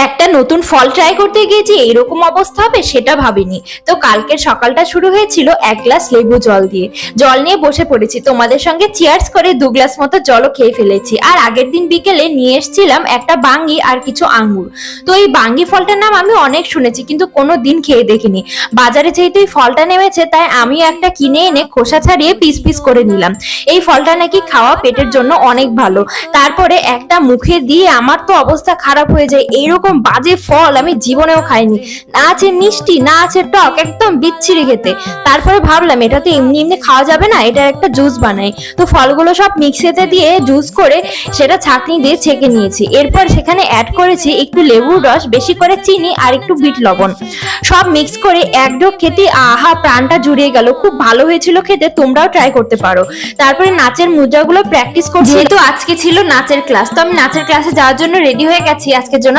একটা নতুন ফল ট্রাই করতে গিয়ে যে এরকম অবস্থা হবে সেটা ভাবিনি। তো কালকের সকালটা শুরু হয়েছিল এক গ্লাস লেবু জল দিয়ে। জল নিয়ে বসে পড়েছি, তোমাদের সঙ্গে চিয়ার্স করে 2 গ্লাস মতো জলও খেয়ে ফেলেছি। আর আগের দিন বিকেলে নিয়ে এসেছিলাম একটা বাঙ্গি আর কিছু আঙ্গুর। তো এই বাঙ্গি ফলটার নাম আমি অনেক শুনেছি, কিন্তু কোনো দিন খেয়ে দেখিনি। বাজারে যেহেতু এই ফলটা নেমেছে, তাই আমি একটা কিনে এনে খোসা ছাড়িয়ে পিস পিস করে নিলাম। এই ফলটা নাকি খাওয়া পেটের জন্য অনেক ভালো। তারপরে একটা মুখে দিয়ে আমার তো অবস্থা খারাপ হয়ে যায়। এইরকম বাজে ফল আমি জীবনেও খাইনি। না আছে মিষ্টি, না আছে টক, একদম বিচ্ছিরি খেতে। তারপরে ভাবলাম এটা তো এমনি এমনি খাওয়া যাবে না, এটা একটা জুস বানাই। তো ফলগুলো সব মিক্সিতে দিয়ে জুস করে সেটা ছাঁকনি দিয়ে ছেঁকে নিয়েছি। এরপর সেখানে অ্যাড করেছি একটু লেবুর রস, বেশি করে চিনি আর একটু বিট লবণ। সব মিক্স করে এক ঢোক খেতে আহা, প্রাণটা জুড়িয়ে গেল। খুব ভালো হয়েছিল খেতে, তোমরাও ট্রাই করতে পারো। তারপরে নাচের মুদ্রাগুলো প্র্যাকটিস করছি, যেহেতু আজকে ছিল নাচের ক্লাস। তো আমি নাচের ক্লাসে যাওয়ার জন্য রেডি হয়ে গেছি। আজকের জন্য